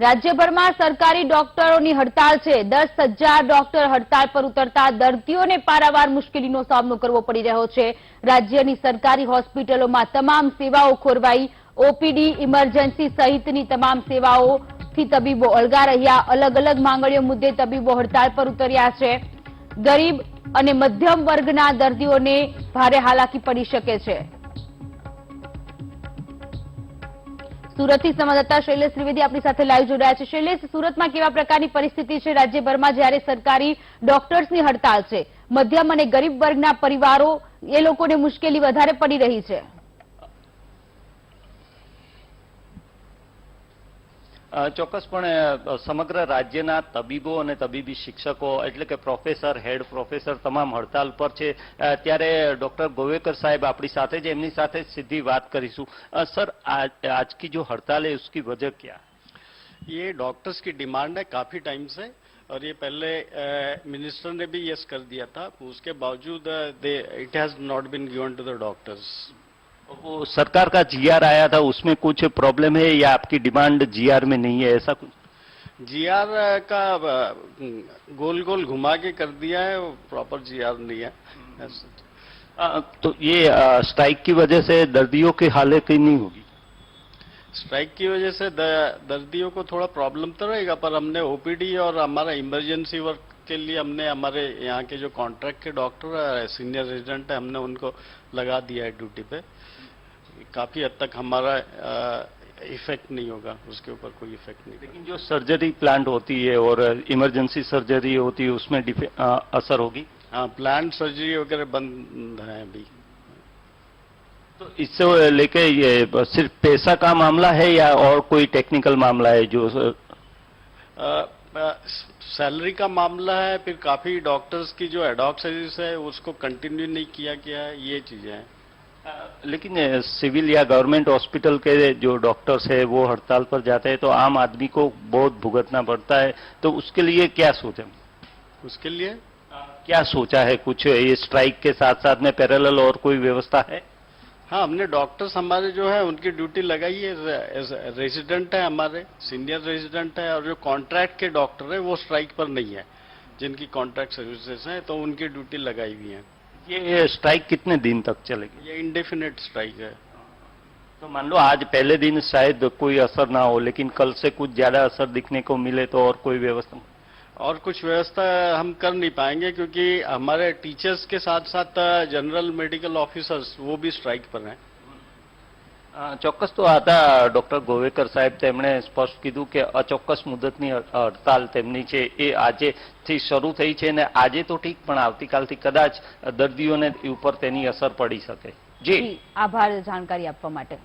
રાજ્યભરમાં સરકારી ડોક્ટરોની હડતાળ છે। 10,000 ડોક્ટર હડતાળ પર ઉતરતા દર્દીઓને પારાવાર મુશ્કેલીનો સામનો કરવો પડી રહ્યો છે। રાજ્યની સરકારી હોસ્પિટલોમાં તમામ સેવાઓ ખોરવાઈ। ઓપીડી, ઇમરજન્સી સહિતની તમામ સેવાઓથી તબીબો અળગા રહ્યા। અલગ અલગ માંગણીઓ મુદ્દે તબીબો હડતાળ પર ઉતર્યા છે। ગરીબ અને મધ્યમ વર્ગના દર્દીઓને ભારે હાલાકી પડી શકે છે। સુરતથી સંવાદદાતા શૈલેષ ત્રિવેદી આપણી સાથે લાઈવ જોડાયા છે। શૈલેષ, સુરતમાં કેવા પ્રકારની પરિસ્થિતિ છે રાજ્યભરમાં જ્યારે સરકારી ડોક્ટર્સની હડતાળ છે? મધ્યમ અને ગરીબ વર્ગના પરિવારો એ લોકોને મુશ્કેલી વધારે પડી રહી છે। ચોક્કસપણે સમગ્ર રાજ્યના તબીબો અને તબીબી શિક્ષકો એટલે કે પ્રોફેસર, હેડ પ્રોફેસર તમામ હડતાલ પર છે। ત્યારે ડોક્ટર ગોવેકર સાહેબ આપણી સાથે જ, એમની સાથે સીધી વાત કરીશું। सर, आज की जो हड़ताल है उसकी वजह क्या है? ये डॉक्टर्स की डिमांड है काफ़ी टाइम से, और ये पहले मिनिस्टर ने भी यस कर दिया था। उसके बावजूद it has not been given to the doctors. वो सरकार का जीआर आया था, उसमें कुछ प्रॉब्लम है या आपकी डिमांड जीआर में नहीं है, ऐसा कुछ? जीआर का गोल गोल घुमा के कर दिया है, वो प्रॉपर जीआर नहीं है। तो ये स्ट्राइक की वजह से दर्दियों की हालत नहीं होगी? स्ट्राइक की वजह से दर्दियों को थोड़ा प्रॉब्लम तो रहेगा, पर हमने ओपीडी और हमारा इमरजेंसी वर्क के लिए हमने हमारे यहाँ के जो कॉन्ट्रैक्ट के डॉक्टर है, सीनियर रेजिडेंट है, हमने उनको लगा दिया है ड्यूटी पे। काफ़ी हद तक हमारा इफेक्ट नहीं होगा, उसके ऊपर कोई इफेक्ट नहीं। लेकिन जो सर्जरी प्लांट होती है और इमरजेंसी सर्जरी होती है उसमें असर होगी? हाँ, प्लांट सर्जरी वगैरह बंद है अभी। तो इससे लेके ये सिर्फ पैसा का मामला है या और कोई टेक्निकल मामला है? जो सैलरी का मामला है, फिर काफ़ी डॉक्टर्स की जो एडॉक सर्विस है उसको कंटिन्यू नहीं किया गया है, ये चीज़ें हैं। लेकिन सिविल या गवर्नमेंट हॉस्पिटल के जो डॉक्टर्स है वो हड़ताल पर जाते हैं तो आम आदमी को बहुत भुगतना पड़ता है, तो उसके लिए क्या सोचा? उसके लिए क्या सोचा है? कुछ ये स्ट्राइक के साथ साथ में पैरेलल और कोई व्यवस्था है? हाँ, हमने डॉक्टर्स हमारे जो है उनकी ड्यूटी लगाई है। रेजिडेंट है हमारे, सीनियर रेजिडेंट है, और जो कॉन्ट्रैक्ट के डॉक्टर है वो स्ट्राइक पर नहीं है, जिनकी कॉन्ट्रैक्ट सर्विसेज हैं तो उनकी ड्यूटी लगाई हुई है। ये स्ट्राइक कितने दिन तक चलेगी? ये इंडेफिनिट स्ट्राइक है। तो मान लो आज पहले दिन शायद कोई असर ना हो, लेकिन कल से कुछ ज्यादा असर दिखने को मिले तो और कोई व्यवस्था? और कुछ व्यवस्था हम कर नहीं पाएंगे, क्योंकि हमारे टीचर्स के साथ साथ जनरल मेडिकल ऑफिसर्स वो भी स्ट्राइक पर हैं। ચોક્કસ તો હતા ડોક્ટર ગોવેકર સાહેબ, તેમણે સ્પષ્ટ કીધું કે અચોક્કસ મુદતની હડતાલ તેમની છે એ આજેથી શરૂ થઈ છે અને આજે તો ઠીક પણ આવતીકાલથી કદાચ દર્દીઓને ઉપર તેની અસર પડી શકે। જી આભાર જાણકારી આપવા માટે।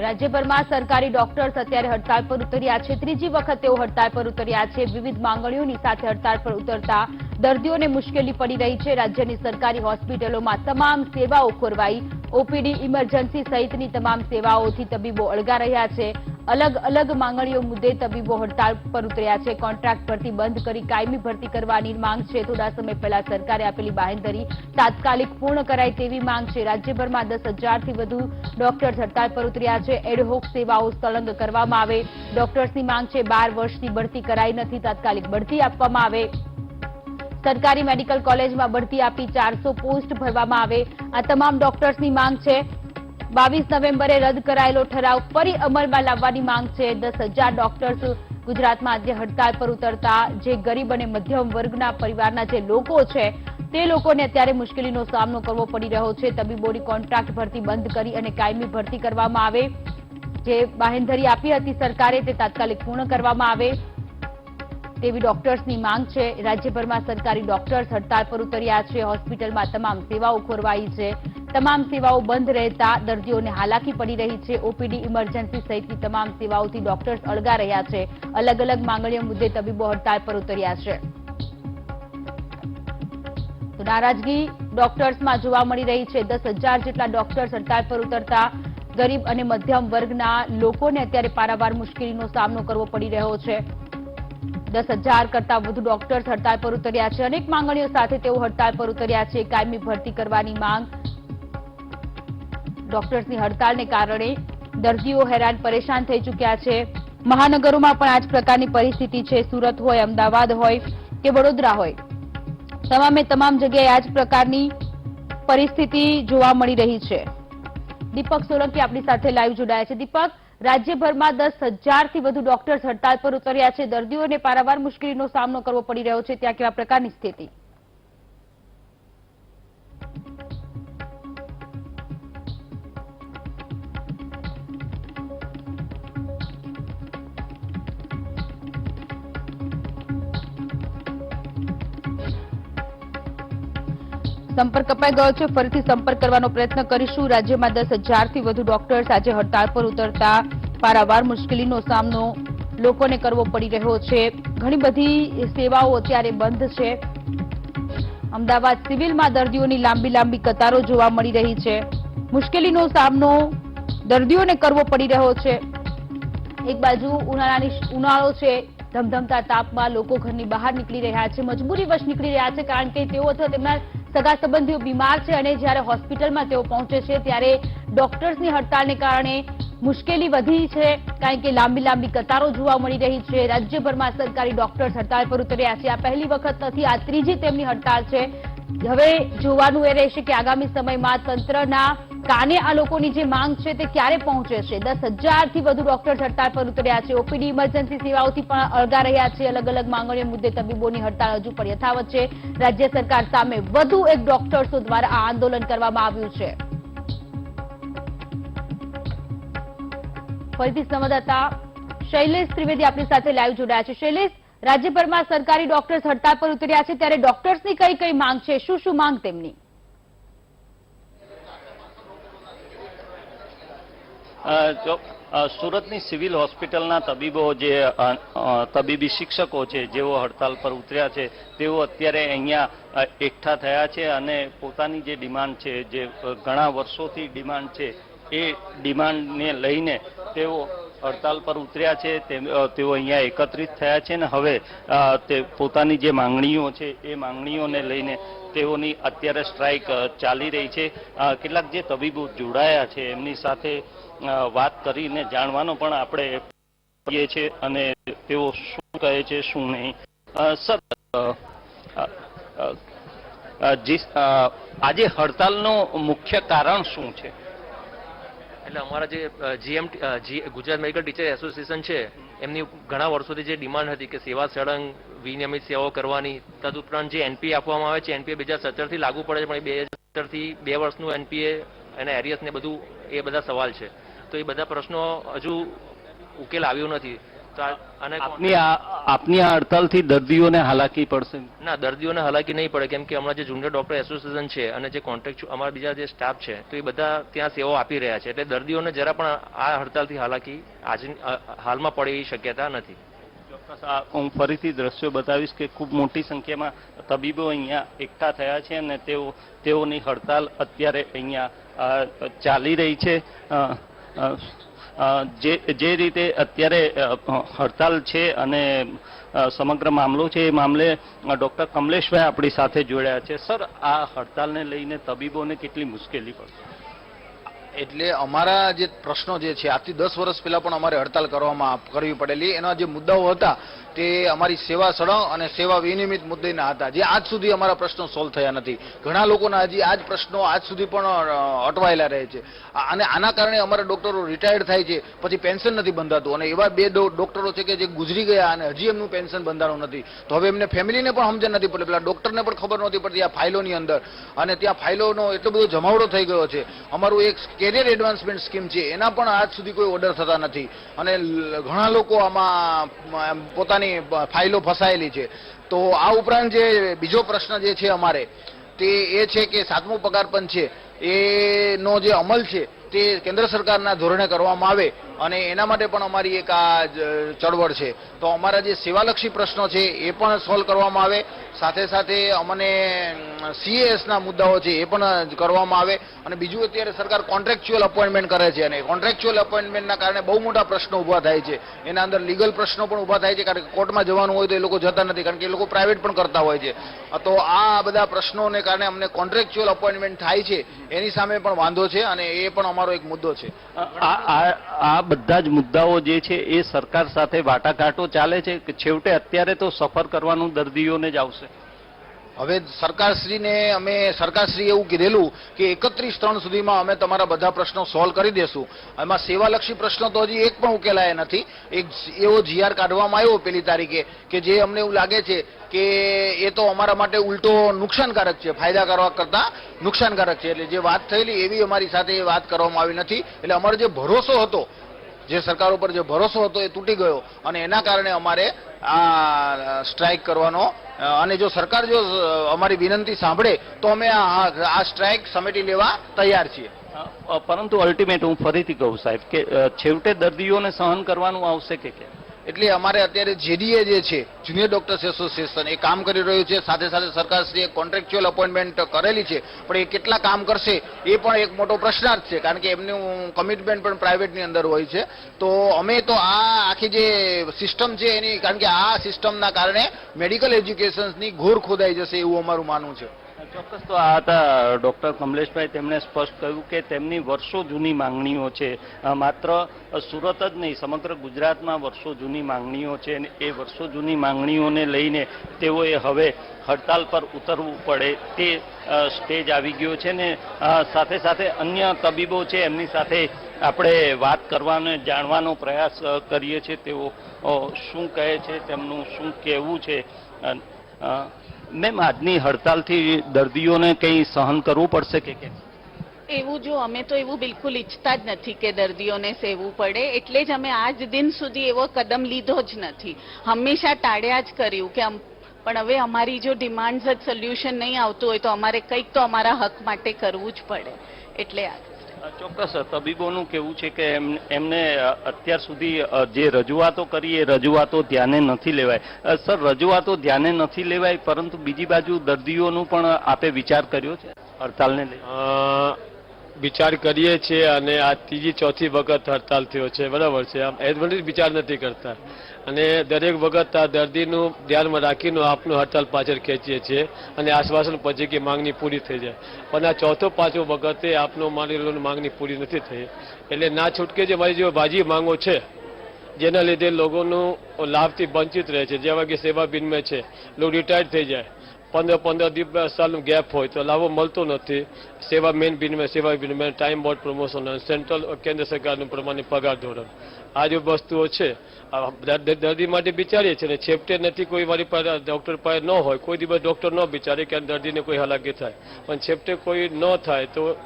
રાજ્યભરમાં સરકારી ડોક્ટર્સ અત્યારે હડતાળ પર ઉતર્યા છે। ત્રીજી વખત તેઓ હડતાળ પર ઉતર્યા છે। વિવિધ માંગણીઓની સાથે હડતાળ પર ઉતરતા દર્દીઓને મુશ્કેલી પડી રહી છે। રાજ્યની સરકારી હોસ્પિટલોમાં તમામ સેવાઓ ખોરવાઈ। ઓપીડી, ઇમરજન્સી સહિતની તમામ સેવાઓથી તબીબો અળગા રહ્યા છે। અલગ અલગ માંગણીઓ મુદ્દે તબીબો હડતાળ પર ઉતર્યા છે। કોન્ટ્રાક્ટ ભરતી બંધ કરી કાયમી ભરતી કરવાની માંગ છે। થોડા સમય પહેલા સરકારે આપેલી બાંહેધરી તાત્કાલિક પૂર્ણ કરાય તેવી માંગ છે। રાજ્યભરમાં 10,000 થી વધુ ડોક્ટર્સ હડતાળ પર ઉતર્યા છે। એડહોક સેવાઓ સળંગ કરવામાં આવે। ડોક્ટર્સની માંગ છે 12 વર્ષથી ભરતી કરાઈ નથી, તાત્કાલિક બઢતી આપવામાં આવે। સરકારી મેડિકલ કોલેજમાં બઢતી આપી 400 પોસ્ટ ભરવામાં આવે। આ તમામ ડોક્ટર્સની માંગ છે। 22 નવેમ્બરે રદ કરાયેલો ઠરાવ ફરી અમલમાં લાવવાની માંગ છે। 10,000 ડોક્ટર્સ ગુજરાતમાં આજે હડતાળ પર ઉતરતા જે ગરીબ અને મધ્યમ વર્ગના પરિવારના જે લોકો છે તે લોકોને અત્યારે મુશ્કેલીનો સામનો કરવો પડી રહ્યો છે। તબીબોની કોન્ટ્રાક્ટ ભરતી બંધ કરી અને કાયમી ભરતી કરવામાં આવે। જે બાંહેધરી આપી હતી સરકારે તે તાત્કાલિક પૂર્ણ કરવામાં આવે તેવી ડોક્ટર્સની માંગ છે। રાજ્યભરમાં સરકારી ડોક્ટર્સ હડતાળ પર ઉતર્યા છે। હોસ્પિટલમાં તમામ સેવાઓ ખોરવાઈ છે। તમામ સેવાઓ બંધ રહેતા દર્દીઓને હાલાકી પડી રહી છે। ઓપીડી, ઇમરજન્સી સહિતની તમામ સેવાઓથી ડોક્ટર્સ અળગા રહ્યા છે। અલગ અલગ માંગણીઓ મુદ્દે તબીબો હડતાળ પર ઉતર્યા છે। તો નારાજગી ડોક્ટર્સમાં જોવા મળી રહી છે। 10,000 જેટલા ડોક્ટર્સ હડતાળ પર ઉતરતા ગરીબ અને મધ્યમ વર્ગના લોકોને અત્યારે પારાવાર મુશ્કેલીનો સામનો કરવો પડી રહ્યો છે। 10,000 કરતા વધુ ડોક્ટર્સ હડતાળ પર ઉતર્યા છે। અનેક માંગણીઓ સાથે તેઓ હડતાળ પર ઉતર્યા છે। કાયમી ભરતી કરવાની માંગ, ડોક્ટર્સની હડતાળને કારણે દર્દીઓ હેરાન પરેશાન થઈ ચૂક્યા છે. મહાનગરોમાં પણ આ જ પ્રકારની પરિસ્થિતિ છે. સુરત હોય, અમદાવાદ હોય કે વડોદરા હોય, તમામે તમામ જગ્યાએ આ જ પ્રકારની પરિસ્થિતિ જોવા મળી રહી છે. દીપક સોલંકી આપણી સાથે લાઈવ જોડાયા છે. દીપક, રાજ્યભરમાં 10,000થી વધુ ડોક્ટર્સ હડતાળ પર ઉતર્યા છે. દર્દીઓને પારાવાર મુશ્કેલીનો સામનો કરવો પડી રહ્યો છે. ત્યાં કેવા પ્રકારની સ્થિતિ? સંપર્ક કપાઈ ગયો છે. ફરીથી સંપર્ક કરવાનો પ્રયત્ન કરીશું. રાજ્યમાં 10,000થી વધુ ડોક્ટર્સ આજે હડતાળ પર ઉતરતા પારાવાર મુશ્કેલીનો સામનો લોકોને કરવો પડી રહ્યો છે. ઘણી બધી સેવાઓ અત્યારે બંધ છે. અમદાવાદ સિવિલમાં દર્દીઓની લાંબી કતારો જોવા મળી રહી છે. મુશ્કેલીનો સામનો દર્દીઓને કરવો પડી રહ્યો છે. એક બાજુ ઉનાળો છે, ધમધમતા તાપમાં લોકો ઘરની બહાર નીકળી રહ્યા છે, મજબૂરીવશ નીકળી રહ્યા છે, કારણ કે તેઓ અથવા તેમના સગા સંબંધીઓ બીમાર છે અને જ્યારે હોસ્પિટલમાં તેઓ પહોંચે છે ત્યારે ડોક્ટર્સની હડતાળને કારણે મુશ્કેલી વધી છે, કારણ કે લાંબી કતારો જોવા મળી રહી છે. રાજ્યભરમાં સરકારી ડોક્ટર્સ હડતાળ પર ઉતર્યા છે. આ પહેલી વખત નથી, આ ત્રીજી તેમની હડતાળ છે. હવે જોવાનું એ રહેશે કે આગામી સમયમાં તંત્રના કાને આ લોકોની જે માંગ છે તે ક્યારે પહોંચે છે. 10,000થી વધુ ડોક્ટર્સ હડતાળ પર ઉતર્યા છે. ઓપીડી ઇમરજન્સી સેવાઓથી પણ અળગા રહ્યા છે. અલગ અલગ માંગણીઓ મુદ્દે તબીબોની હડતાળ હજુ પણ યથાવત છે. રાજ્ય સરકાર સામે વધુ એક ડોક્ટર્સો દ્વારા આ આંદોલન કરવામાં આવ્યું છે. ફરીથી સંવાદદાતા શૈલેષ ત્રિવેદી આપણી સાથે લાઈવ જોડાયા છે. શૈલેષ, રાજ્યભરમાં સરકારી ડોક્ટર્સ હડતાળ પર ઉતર્યા છે, ત્યારે ડોક્ટર્સની કઈ માંગ છે? શું માંગ તેમની? સુરતની સિવિલ હોસ્પિટલના તબીબો, જે તબીબી શિક્ષકો છે, જેઓ હડતાલ પર ઉતર્યા છે, તેઓ અત્યારે અહીંયા એકઠા થયા છે અને પોતાની જે ડિમાન્ડ છે, જે ઘણા વર્ષોથી ડિમાન્ડ છે, એ ડિમાન્ડને લઈને તેઓ હડતાલ પર ઉતર્યા છે. તેઓ અહીંયા એકત્રિત થયા છે અને હવે તે પોતાની જે માંગણીઓ છે એ માંગણીઓને લઈને તેઓની અત્યારે સ્ટ્રાઇક ચાલી રહી છે. કેટલાક જે તબીબો જોડાયા છે એમની સાથે વાત કરીને જાણવાનો પણ આપણે કરીએ છીએ અને તેઓ શું કહે છે શું નહીં. સર, આજે હડતાલનું મુખ્ય કારણ શું છે? એટલે અમારા જે ગુજરાત મેડિકલ ટીચર એસોસિએશન છે, એમની ઘણા વર્ષોથી જે ડિમાન્ડ હતી કે સેવા સળંગ વિનિયમિત સેવાઓ કરવાની, તદુપરાંત જે એનપીએ આપવામાં આવે છે, એનપીએ 2017થી લાગુ પડે છે, પણ 2017થી 2 વર્ષનું એનપીએ અને એરિયસ ને બધું, એ બધા સવાલ છે. તો એ બધા પ્રશ્નો હજુ ઉકેલ આવ્યો નથી. તો આપની આ હડતાલથી દર્દીઓને હાલાકી પડશે? ના, દર્દીઓને હાલાકી નહીં પડે, કેમ કે હમણાં જે જુનિયર ડોક્ટર એસોસિએશન છે અને જે કોન્ટ્રાક્ટ અમારા બીજા જે સ્ટાફ છે, તો એ બધા ત્યાં સેવાઓ આપી રહ્યા છે. એટલે દર્દીઓને જરા પણ આ હડતાલથી હાલાકી હાલમાં પડે એવી શક્યતા નથી. ચોક્કસ. હું ફરીથી દ્રશ્યો બતાવીશ કે ખૂબ મોટી સંખ્યામાં તબીબો અહીંયા એકઠા થયા છે અને તેઓની હડતાલ અત્યારે અહીંયા ચાલી રહી છે. જે રીતે અત્યારે હડતાલ છે અને સમગ્ર મામલો છે, એ મામલે ડોક્ટર કમલેશભાઈ આપણી સાથે જોડાયા છે. સર, આ હડતાલને લઈને તબીબોને કેટલી મુશ્કેલી પડશે? એટલે અમારા જે પ્રશ્નો જે છે, આજથી 10 વર્ષ પહેલા પણ અમારે હડતાલ કરવી પડેલી. એના જે મુદ્દાઓ હતા તે અમારી સેવા સળંગ અને સેવા વિનિયમિત મુદ્દેના હતા, જે આજ સુધી અમારા પ્રશ્નો સોલ્વ થયા નથી. ઘણા લોકોના હજી આ જ પ્રશ્નો આજ સુધી પણ અટવાયેલા રહે છે અને આના કારણે અમારા ડોક્ટરો રિટાયર્ડ થાય છે, પછી પેન્શન નથી બંધાતું. અને એવા 2 ડોક્ટરો છે કે જે ગુજરી ગયા અને હજી એમનું પેન્શન બંધાણું નથી. તો હવે એમને ફેમિલીને પણ સમજણ નથી પડતી, પેલા ડોક્ટરને પણ ખબર નહોતી પડતી આ ફાઇલોની અંદર. અને ત્યાં ફાઇલોનો એટલો બધો જમાવડો થઈ ગયો છે. અમારું એક કેરિયર એડવાન્સમેન્ટ સ્કીમ છે, એના પણ આજ સુધી કોઈ ઓર્ડર થતા નથી અને ઘણા લોકો આમાં પોતાની ફાઇલો ફસાયેલી છે. તો આ ઉપરાંત જે બીજો પ્રશ્ન જે છે અમારે, તે એ છે કે 7મો પગાર પંચ છે, એનો જે અમલ છે તે કેન્દ્ર સરકારના ધોરણે કરવામાં આવે અને એના માટે પણ અમારી એક આ ચળવળ છે. તો અમારા જે સેવાલક્ષી પ્રશ્નો છે એ પણ સોલ્વ કરવામાં આવે, સાથે સાથે અમને સીએએસના મુદ્દાઓ છે એ પણ કરવામાં આવે. અને બીજું, અત્યારે સરકાર કોન્ટ્રાક્ચ્યુઅલ અપોઇન્ટમેન્ટ કરે છે અને કોન્ટ્રાક્ચ્યુઅલ અપોઇન્ટમેન્ટના કારણે બહુ મોટા પ્રશ્નો ઊભા થાય છે. એના અંદર લીગલ પ્રશ્નો પણ ઊભા થાય છે, કારણ કે કોર્ટમાં જવાનું હોય તો એ લોકો જતા નથી, કારણ કે એ લોકો પ્રાઇવેટ પણ કરતા હોય છે. તો આ બધા પ્રશ્નોને કારણે અમને કોન્ટ્રાક્ચ્યુઅલ અપોઇન્ટમેન્ટ થાય છે, એની સામે પણ વાંધો છે અને એ પણ અમારો એક મુદ્દો છે. આ બધા જ મુદ્દાઓ જે છે એ સરકાર સાથે વાટાઘાટો ચાલે છે કે છેવટે અત્યારે તો સફર કરવાનું દર્દીઓને જ આવશે? હવે સરકારશ્રીએ એવું કીધેલું કે 31/3 સુધીમાં અમે તમારા બધા પ્રશ્નો સોલ્વ કરી દેશું. એમાં સેવાલક્ષી પ્રશ્નો તો હજી એક પણ ઉકેલાયા નથી. એક એવો જીઆર કાઢવામાં આવ્યો પેલી તારીખે કે જે અમને એવું લાગે છે કે એ તો અમારા માટે ઉલટો નુકસાનકારક છે, ફાયદા કરવા કરતા નુકસાનકારક છે. એટલે જે વાત થયેલી એવી અમારી સાથે એ વાત કરવામાં આવી નથી. એટલે અમારો જે ભરોસો હતો, જે સરકાર ઉપર જે ભરોસો હતો એ તૂટી ગયો અને એના કારણે અમારે આ સ્ટ્રાઇક કરવાનો, અને જો સરકાર જો અમારી વિનંતી સાંભળે તો અમે આ સ્ટ્રાઇક સમેટી લેવા તૈયાર છીએ. પરંતુ અલ્ટિમેટ હું ફરીથી કહું સાહેબ કે છેવટે દર્દીઓને સહન કરવાનું આવશે કે કેમ? એટલે અમારે અત્યારે જેડીએ જે છે, જુનિયર ડોક્ટર્સ એસોસિએશન, એ કામ કરી રહ્યું છે. સાથે સાથે સરકારશ્રીએ કોન્ટ્રાક્ચ્યુઅલ અપોઇન્ટમેન્ટ કરેલી છે, પણ એ કેટલા કામ કરશે એ પણ એક મોટો પ્રશ્નાર્થ છે, કારણ કે એમનું કમિટમેન્ટ પણ પ્રાઇવેટની અંદર હોય છે. તો અમે તો આ આખી જે સિસ્ટમ છે એની, કારણ કે આ સિસ્ટમના કારણે મેડિકલ એજ્યુકેશનની ઘોર ખોદાઈ જશે એવું અમારું માનવું છે. ચોક્કસ. તો આ હતા ડોક્ટર કમલેશભાઈ. તેમણે સ્પષ્ટ કહ્યું કે તેમની વર્ષો જૂની માંગણીઓ છે, માત્ર સુરત જ નહીં સમગ્ર ગુજરાતમાં વર્ષો જૂની માંગણીઓ છે, અને એ વર્ષો જૂની માંગણીઓને લઈને તેઓએ હવે હડતાલ પર ઉતરવું પડે તે સ્ટેજ આવી ગયો છે. ને સાથે સાથે અન્ય તબીબો છે એમની સાથે આપણે વાત કરવાનો, જાણવાનો પ્રયાસ કરીએ છીએ તેઓ શું કહે છે, તેમનું શું કહેવું છે. મેમ, આજની હડતાલથી દર્દીઓને કંઈ સહન કરવું પડશે કે કેમ? એવું જો અમે તો એવું બિલકુલ ઈચ્છતા જ નથી કે દર્દીઓને સહેવું પડે, એટલે જ અમે આજ દિન સુધી એવો કદમ લીધો જ નથી. હંમેશા ટાળ્યા જ કર્યું કે પણ હવે અમારી જો ડિમાન્ડ્સ જ સોલ્યુશન નહીં આવતું હોય તો અમારે કંઈક તો અમારા હક માટે કરવું જ પડે. એટલે ચોક્કસ. તબીબોનું કહેવું છે કે એમને અત્યાર સુધી જે રજૂઆતો કરી એ રજૂઆતો ધ્યાને નથી લેવાય. સર, રજૂઆતો ધ્યાને નથી લેવાય, પરંતુ બીજી બાજુ દર્દીઓનું પણ આપે વિચાર કર્યો છે હડતાલને લઈ? વિચાર કરીએ છીએ અને આ ત્રીજી ચોથી વખત હડતાલ થયો છે, બરાબર છે. આમ એડવાન્ટેજ વિચાર નથી કરતા અને દરેક વખત આ દર્દીનું ધ્યાનમાં રાખીને આપનું હડતાલ પાછળ ખેંચીએ છીએ અને આશ્વાસન પછી કે માંગણી પૂરી થઈ જાય. પણ આ ચોથો પાંચમો વખતે આપનો માની માંગણી પૂરી નથી થઈ. એટલે ના છૂટકે જે મારી જે વાજી માંગો છે જેના લીધે લોકોનું લાભથી વંચિત રહે છે, જેવા કે સેવા વિનિમય છે, લોકો રિટાયર્ડ થઈ જાય, 15 સાલનું ગેપ હોય તો લાભો મળતો નથી. સેવા સેવા વિનિમય, ટાઈમ બોર્ડ પ્રમોશન, સેન્ટ્રલ કેન્દ્ર સરકારનું પ્રમાણે પગાર ધોરણ, આ જે વસ્તુઓ છે દર્દી માટે વિચારીએ છીએ. ને છેવટે નથી કોઈ મારી પાસે ડોક્ટર પાસે ન હોય, કોઈ દિવસ ડોક્ટર ન વિચારે કે દર્દીને કોઈ હાલાકી થાય, પણ છેવટે કોઈ ન થાય તો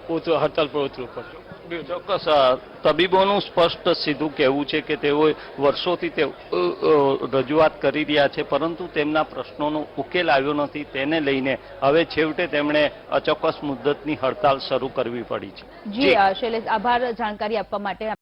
હડતાલ પર ઉતરવું પડે. ચોક્કસ. તબીબોનું સ્પષ્ટ સીધું કહેવું છે કે તેઓ વર્ષોથી તે રજૂઆત કરી રહ્યા છે, પરંતુ તેમના પ્રશ્નોનો ઉકેલ આવ્યો નથી. તેને લઈને હવે છેવટે તેમણે અચોક્કસ મુદ્દતની હડતાલ શરૂ કરવી પડી છે. જી શૈલેષ, આભાર જાણકારી આપવા માટે.